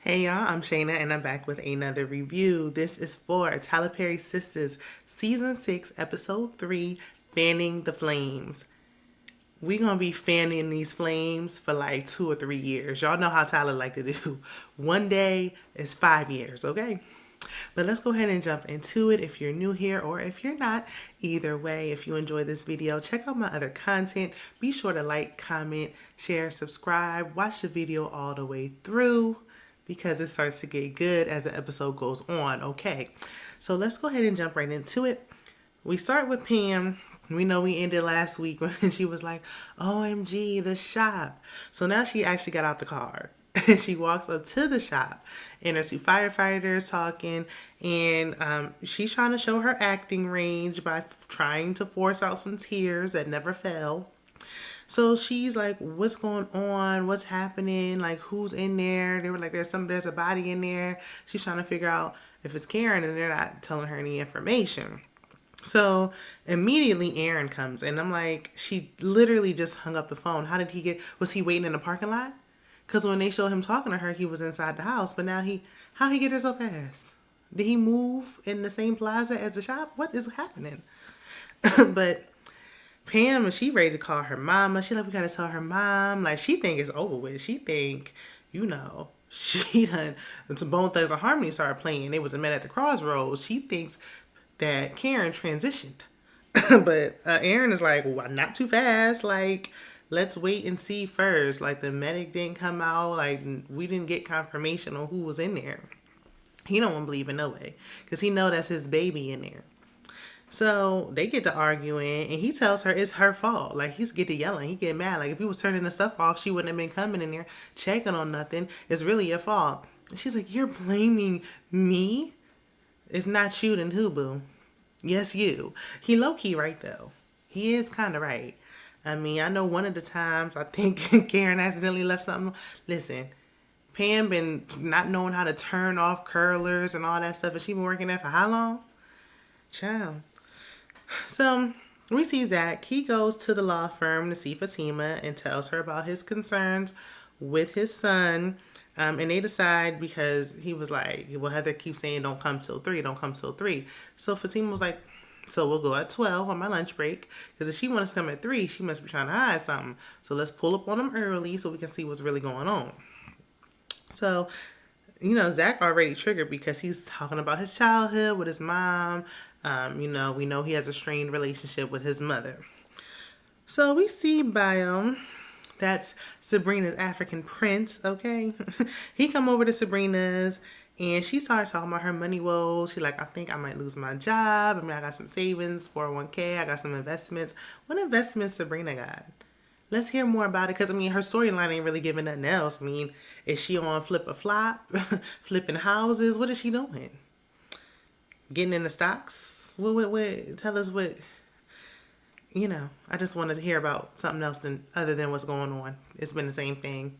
Hey y'all, I'm Shayna and I'm back with another review. This is for Tyler Perry Sistas, Season 6, Episode 3, Fanning the Flames. We gonna be fanning these flames for like 2 or 3 years. Y'all know how Tyler like to do. One day is 5 years, okay? But let's go ahead and jump into it if you're new here or if you're not. Either way, if you enjoy this video, check out my other content. Be sure to like, comment, share, subscribe, watch the video all the way through because it starts to get good as the episode goes on, okay? So let's go ahead and jump right into it. We start with Pam. We know we ended last week when she was like, OMG, the shop. So now she actually got out the car. And she walks up to the shop and there's two firefighters talking and she's trying to show her acting range by trying to force out some tears that never fell. So she's like, what's going on? What's happening? Like, who's in there? They were like, there's a body in there. She's trying to figure out if it's Karen and they're not telling her any information. So immediately Aaron comes and I'm like, she literally just hung up the phone. Was he waiting in the parking lot? Because when they showed him talking to her, he was inside the house. But now how he get there so fast? Did he move in the same plaza as the shop? What is happening? But Pam, she ready to call her mama. She like, we gotta tell her mom. Like, she think it's over with. She think, she done, some Bone Thugs and Harmony started playing. They was met at the crossroads. She thinks that Karen transitioned. But Aaron is like, well, not too fast. Like, let's wait and see first. Like, the medic didn't come out. Like, we didn't get confirmation on who was in there. He don't want to believe in no way. Because he know that's his baby in there. So they get to arguing, and he tells her it's her fault. Like, he's get to yelling. He get mad. Like, if he was turning the stuff off, she wouldn't have been coming in there checking on nothing. It's really your fault. And she's like, you're blaming me? If not you, then who, boo? Yes, you. He low-key right, though. He is kind of right. I mean, I know one of the times I think Karen accidentally left something. Listen, Pam been not knowing how to turn off curlers and all that stuff, and she been working there for how long? Child. So we see Zach. He goes to the law firm to see Fatima and tells her about his concerns with his son. And they decide because he was like, well, Heather keeps saying don't come till 3, don't come till 3. So Fatima was like, so we'll go at 12 on my lunch break. Because if she wants to come at 3, she must be trying to hide something. So let's pull up on them early so we can see what's really going on. So Zach already triggered because he's talking about his childhood with his mom. We know he has a strained relationship with his mother. So we see Bio. That's Sabrina's African prince, okay? He come over to Sabrina's and she started talking about her money woes. She's like, I think I might lose my job. I mean, I got some savings, 401k. I got some investments. What investments Sabrina got? Let's hear more about it because, I mean, her storyline ain't really giving nothing else. I mean, is she on flip or flop? Flipping houses? What is she doing? Getting in the stocks? What? Tell us what, I just wanted to hear about something else other than what's going on. It's been the same thing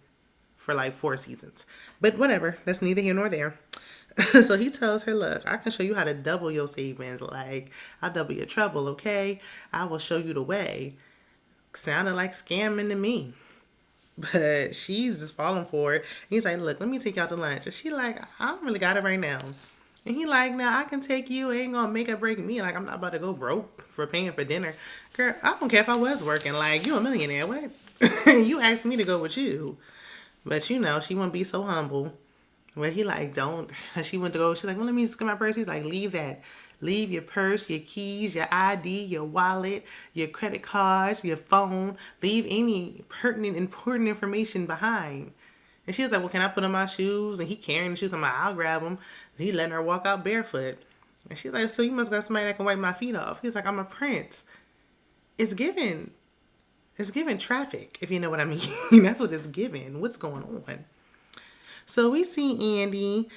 for like 4 seasons. But whatever. That's neither here nor there. So he tells her, look, I can show you how to double your savings. Like, I'll double your trouble, okay? I will show you the way. Sounded like scamming to me. But she's just falling for it. He's like, look, let me take you out to lunch. And she like, I don't really got it right now. And he like, now I can take you. It ain't gonna make or break me. Like, I'm not about to go broke for paying for dinner. Girl, I don't care if I was working. Like, you a millionaire. What? You asked me to go with you. But she wouldn't be so humble. Where he like, don't. She went to go. She's like, well, let me just get my purse. He's like, leave that. Leave your purse, your keys, your ID, your wallet, your credit cards, your phone. Leave any pertinent, important information behind. And she was like, well, can I put on my shoes? And he carrying the shoes. I'm like, I'll grab them. And he letting her walk out barefoot. And she's like, so you must got somebody that can wipe my feet off. He's like, I'm a prince. It's given traffic, if you know what I mean. That's what it's given. What's going on? So we see Andi,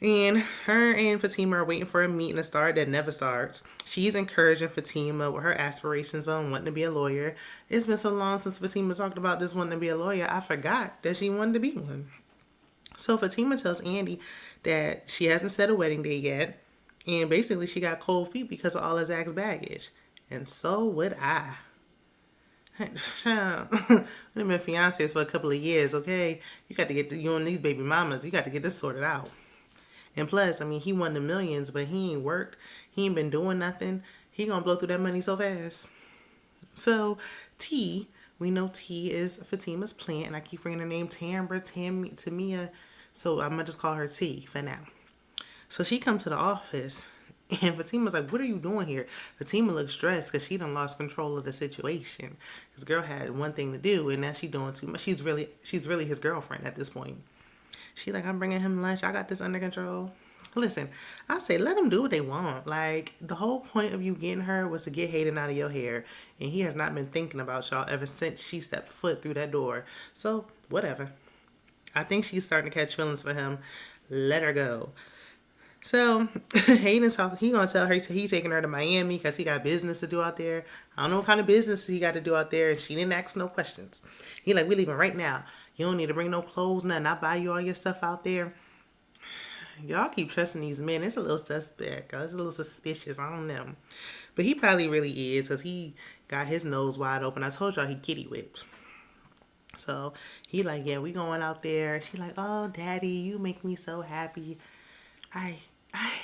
and her and Fatima are waiting for a meeting to start that never starts. She's encouraging Fatima with her aspirations on wanting to be a lawyer. It's been so long since Fatima talked about this wanting to be a lawyer, I forgot that she wanted to be one. So Fatima tells Andi that she hasn't set a wedding date yet, and basically she got cold feet because of all of Zach's baggage. And so would I. We've been fiancés for a couple of years, okay? You got to get you and these baby mamas. You got to get this sorted out. And plus, I mean, he won the millions, but he ain't worked. He ain't been doing nothing. He gonna blow through that money so fast. So, T, we know T is Fatima's plant, and I keep bringing her name Tamia. So I'm gonna just call her T for now. So she come to the office, and Fatima's like, "What are you doing here?" Fatima looks stressed because she done lost control of the situation. This girl had one thing to do, and now she doing too much. She's really his girlfriend at this point. She like, "I'm bringing him lunch. I got this under control." Listen, I say let them do what they want. Like, the whole point of you getting her was to get Hayden out of your hair, and he has not been thinking about y'all ever since she stepped foot through that door. So whatever. I think she's starting to catch feelings for him. Let her go. So Hayden's talking. He gonna tell her he taking her to Miami because he got business to do out there. I don't know what kind of business he got to do out there, and she didn't ask no questions. He like, we leaving right now. You don't need to bring no clothes, nothing. I buy you all your stuff out there. Y'all keep trusting these men. It's a little suspect. It's a little suspicious. I don't know. But he probably really is because he got his nose wide open. I told y'all he kitty whipped. So he like, yeah, we going out there. She like, oh, daddy, you make me so happy. I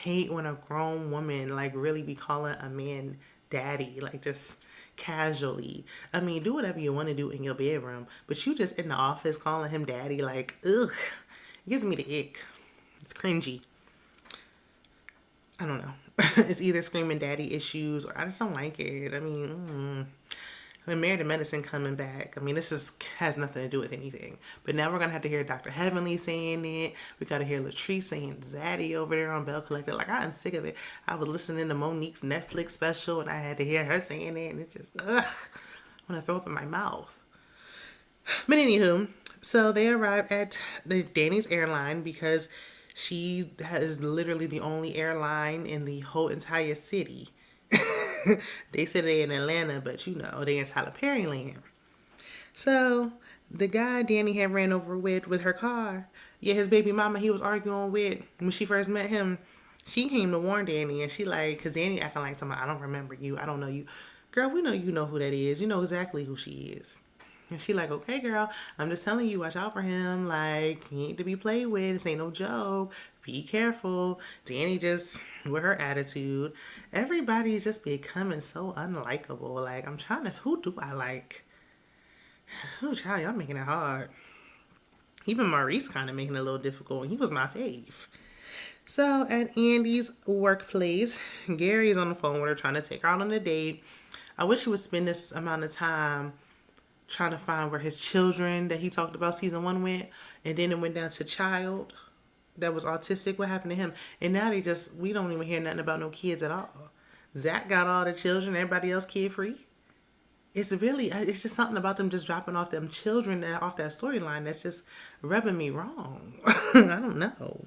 hate when a grown woman like really be calling a man daddy, like just casually. I mean, do whatever you want to do in your bedroom, but you just in the office calling him daddy, like, ugh, it gives me the ick. It's cringy. I don't know. It's either screaming daddy issues or I just don't like it. I mean, when Married to Medicine coming back, I mean, has nothing to do with anything. But now we're going to have to hear Dr. Heavenly saying it. We got to hear Latrice saying Zaddy over there on Bell Collector. Like, I'm sick of it. I was listening to Monique's Netflix special, and I had to hear her saying it, and it just, ugh, I want to throw up in my mouth. But anywho, so they arrive at Danny's airline because she is literally the only airline in the whole entire city. They said they in Atlanta, but you know, they in Tyler Perry land. So the guy Danny had ran over with her car, yeah, his baby mama he was arguing with when she first met him, she came to warn Danny, and she like, because Danny acting like somebody, I don't remember you, I don't know you. Girl, we know who that is. You know exactly who she is. And she like, okay, girl, I'm just telling you, watch out for him. Like, he ain't to be played with. This ain't no joke. Be careful. Danny just, with her attitude, everybody just becoming so unlikable. Like, I'm trying to, who do I like? Oh, child, y'all making it hard. Even Maurice kind of making it a little difficult. He was my fave. So, at Andi's workplace, Gary's on the phone with her trying to take her out on a date. I wish he would spend this amount of time trying to find where his children that he talked about season 1 went, and then it went down to child that was autistic. What happened to him? And now we don't even hear nothing about no kids at all. Zach got all the children, everybody else kid free. It's just something about them just dropping off them children off that storyline that's just rubbing me wrong. I don't know.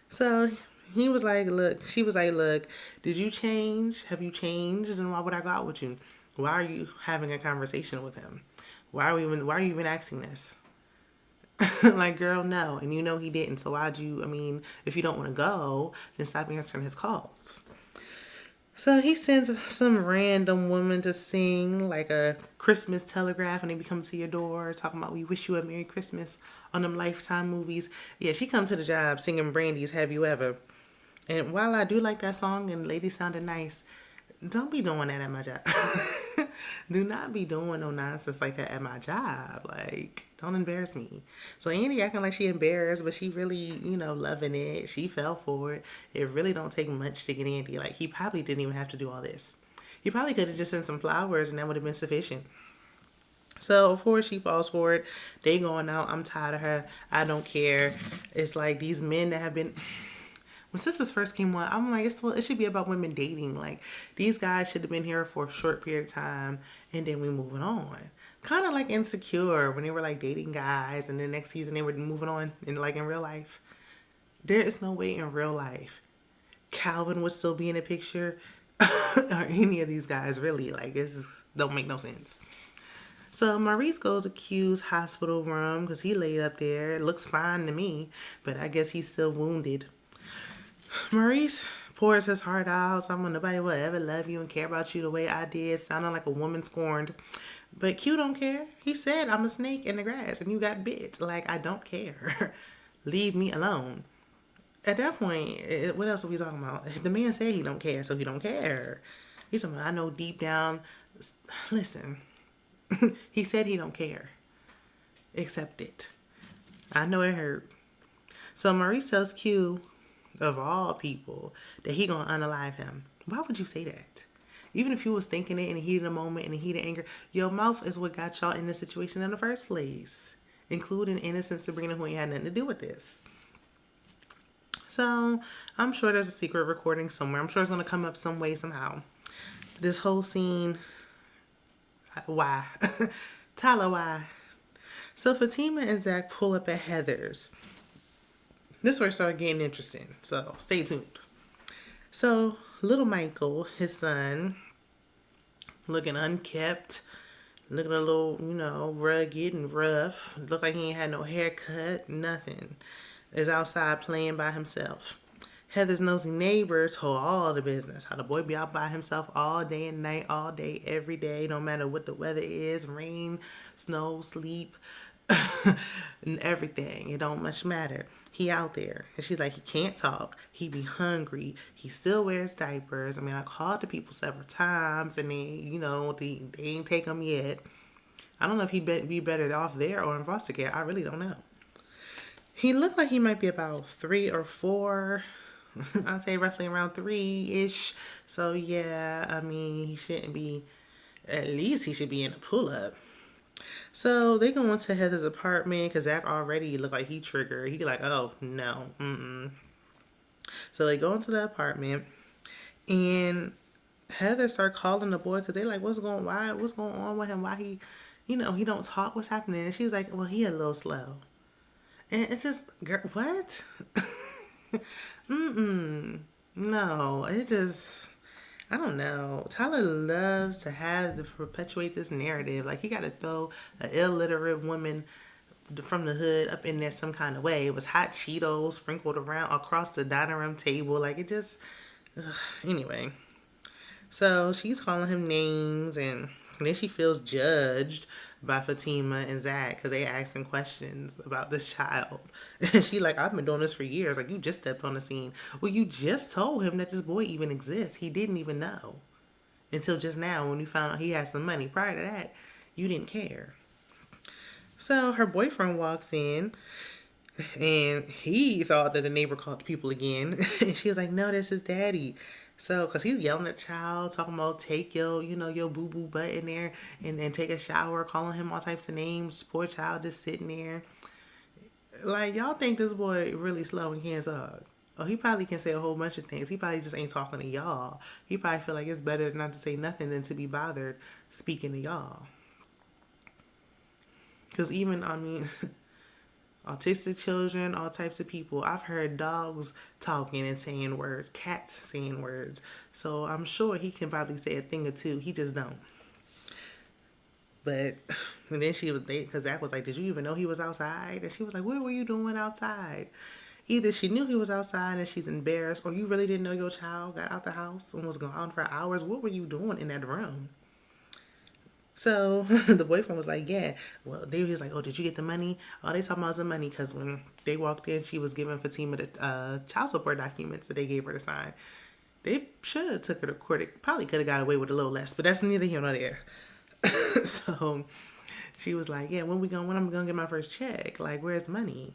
So she was like, look, did you change? Have you changed? And why would I go out with you? Why are you having a conversation with him? Why are you even asking this? Like, girl, no. And you know he didn't. So if you don't want to go, then stop answering his calls. So he sends some random woman to sing like a Christmas telegraph, and they be coming to your door talking about, we wish you a Merry Christmas on them Lifetime movies. Yeah, she come to the job singing Brandy's Have You Ever. And while I do like that song and lady sounded nice, don't be doing that at my job. Do not be doing no nonsense like that at my job. Like, don't embarrass me. So Andi acting like she embarrassed, but she really, loving it. She fell for it. It really don't take much to get Andi. Like, he probably didn't even have to do all this. He probably could have just sent some flowers and that would have been sufficient. So, of course, she falls for it. They going out. I'm tired of her. I don't care. It's like these men that have been... When Sistas first came on, I'm like, it should be about women dating. Like, these guys should have been here for a short period of time, and then we moving on. Kind of like Insecure, when they were, like, dating guys, and then next season they were moving on, in real life. There is no way in real life Calvin would still be in the picture, or any of these guys, really. Like, don't make no sense. So Maurice goes to Q's hospital room, because he laid up there. It looks fine to me, but I guess he's still wounded. Maurice pours his heart out. Someone nobody will ever love you and care about you the way I did. Sounding like a woman scorned. But Q don't care. He said, I'm a snake in the grass and you got bit. Like, I don't care. Leave me alone. At that point, what else are we talking about? The man said he don't care, so he don't care. He's talking about, I know deep down. Listen, he said he don't care. Accept it. I know it hurt. So Maurice tells Q, of all people, that he gonna unalive him. Why would you say that? Even if you was thinking it in the heat of the moment, in the heat of anger, your mouth is what got y'all in this situation in the first place. Including innocent Sabrina, who ain't had nothing to do with this. So I'm sure there's a secret recording somewhere. I'm sure it's gonna come up some way, somehow. This whole scene, why? Tyler, why? So Fatima and Zach pull up at Heather's. This is where it started getting interesting. So stay tuned. So little Michael, his son, looking unkept, looking a little, rugged and rough. Looked like he ain't had no haircut, nothing. Is outside playing by himself. Heather's nosy neighbor told all the business. How the boy be out by himself all day and night, all day, every day, no matter what the weather is, rain, snow, sleep, and everything. It don't much matter. He out there. And she's like, he can't talk. He be hungry. He still wears diapers. I mean, I called the people several times and they ain't take him yet. I don't know if he'd be better off there or in foster care. I really don't know. He looked like he might be about 3 or 4. I'd say roughly around 3-ish. So yeah, I mean, he shouldn't be, at least he should be in a pull-up. So they go into Heather's apartment because Zach already looked like he triggered. He like, oh no, So they go into the apartment and Heather start calling the boy because they like, what's going on with him? Why he, he don't talk, what's happening? And she's like, well, he a little slow. And it's just, girl, what? No, it just, I don't know. Tyler loves to perpetuate this narrative. Like, he got to throw an illiterate woman from the hood up in there some kind of way. It was hot Cheetos sprinkled around across the dining room table. Like, it just, anyway. So she's calling him names and then she feels judged by Fatima and Zach because they asking questions about this child. And she like, I've been doing this for years. Like, you just stepped on the scene. Well, you just told him that this boy even exists. He didn't even know until just now when you found out he had some money. Prior to that, you didn't care. So her boyfriend walks in and he thought that the neighbor called the people again. And she was like, no, that's his daddy. So, because he's yelling at the child, talking about take your boo-boo butt in there and then take a shower, calling him all types of names. Poor child just sitting there. Like, y'all think this boy really slow and can't talk. Oh, he probably can say a whole bunch of things. He probably just ain't talking to y'all. He probably feel like it's better not to say nothing than to be bothered speaking to y'all. Because even, autistic children, all types of people. I've heard dogs talking and saying words, cats saying words. So I'm sure he can probably say a thing or two. He just don't. But and then she was there because Zach was like, did you even know he was outside? And she was like, what were you doing outside? Either she knew he was outside and she's embarrassed, or you really didn't know your child got out the house and was gone for hours. What were you doing in that room? So the boyfriend was like, yeah. Well, they was like, oh, did you get the money? Oh, they talking about the money because when they walked in, she was giving Fatima the child support documents that they gave her to sign. They should have took her to court. It probably could have got away with a little less, but that's neither here nor there. So she was like, yeah, when I'm gonna get my first check? Like, where's the money?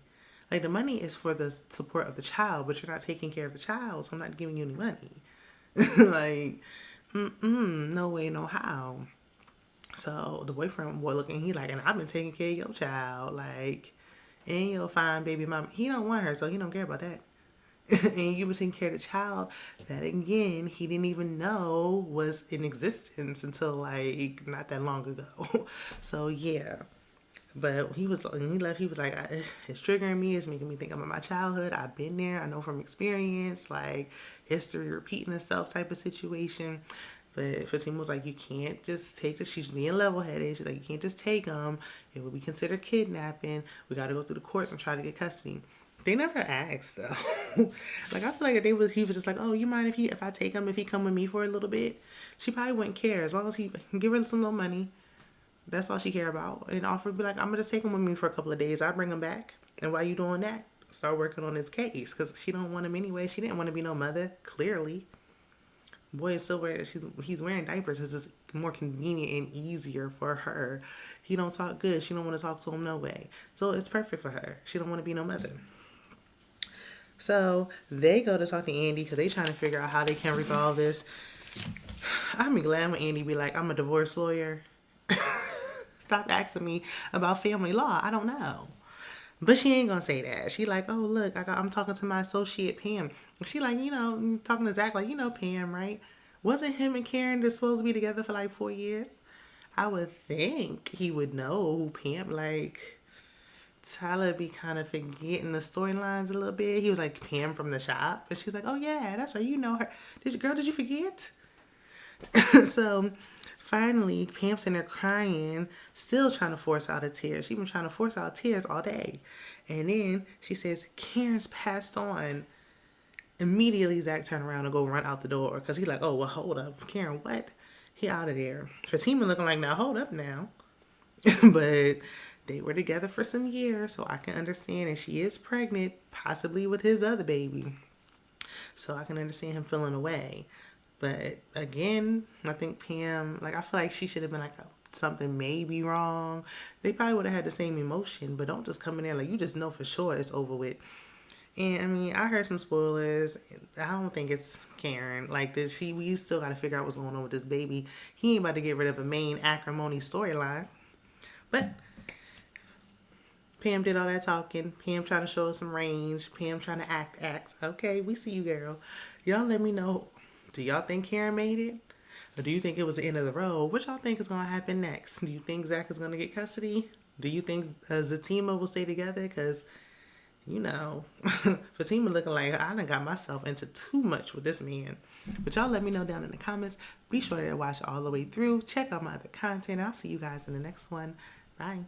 Like, the money is for the support of the child, but you're not taking care of the child, so I'm not giving you any money. Like, no way, no how. So the boyfriend boy looking, he like, and I've been taking care of your child, like, and your fine baby mama. He don't want her, so he don't care about that. And you were taking care of the child that, again, he didn't even know was in existence until, like, not that long ago. So, yeah. But when he left, he was like, it's triggering me. It's making me think about my childhood. I've been there. I know from experience, like, history repeating itself type of situation. But Fatima was like, you can't just take this. She's being level-headed. She's like, you can't just take them. It would be considered kidnapping. We got to go through the courts and try to get custody. They never asked, though. Like, I feel like he was just like, oh, you mind if I take him, if he come with me for a little bit? She probably wouldn't care as long as he can give her some little money. That's all she care about. And offer be like, I'm gonna just take him with me for a couple of days. I bring him back. And while you doing that, start working on his case because she don't want him anyway. She didn't want to be no mother. Clearly, boy is still wearing. He's wearing diapers because it's more convenient and easier for her. He don't talk good. She don't want to talk to him no way. So it's perfect for her. She don't want to be no mother. So they go to talk to Andi because they trying to figure out how they can resolve this. I'd be glad when Andi be like, I'm a divorce lawyer. Stop asking me about family law. I don't know. But she ain't gonna say that. She like, oh look, I'm talking to my associate Pam. She like, talking to Zach like, Pam, right? Wasn't him and Karen just supposed to be together for like 4 years? I would think he would know who Pam like. Tyler be kind of forgetting the storylines a little bit. He was like Pam from the shop, and she's like, "Oh yeah, that's right, you know her. Did you forget?" So finally, Pam's in there crying, still trying to force out a tear. She's been trying to force out tears all day, and then she says, "Karen's passed on." Immediately, Zach turned around and go run out the door because he's like, "Oh well, hold up, Karen, what?" He out of there. Fatima looking like, "Now hold up now," but they were together for some years, so I can understand. And she is pregnant, possibly with his other baby. So I can understand him feeling away. But again, I think Pam, like, I feel like she should have been like, something may be wrong. They probably would have had the same emotion, but don't just come in there like you just know for sure it's over with. And I mean, I heard some spoilers. I don't think it's Karen. Like, we still got to figure out what's going on with this baby. He ain't about to get rid of a main acrimony storyline. But Pam did all that talking. Pam trying to show us some range. Pam trying to act. Okay, we see you, girl. Y'all let me know. Do y'all think Karen made it? Or do you think it was the end of the road? What y'all think is going to happen next? Do you think Zach is going to get custody? Do you think Zatima will stay together? Because, Fatima looking like I done got myself into too much with this man. But y'all let me know down in the comments. Be sure to watch all the way through. Check out my other content. I'll see you guys in the next one. Bye.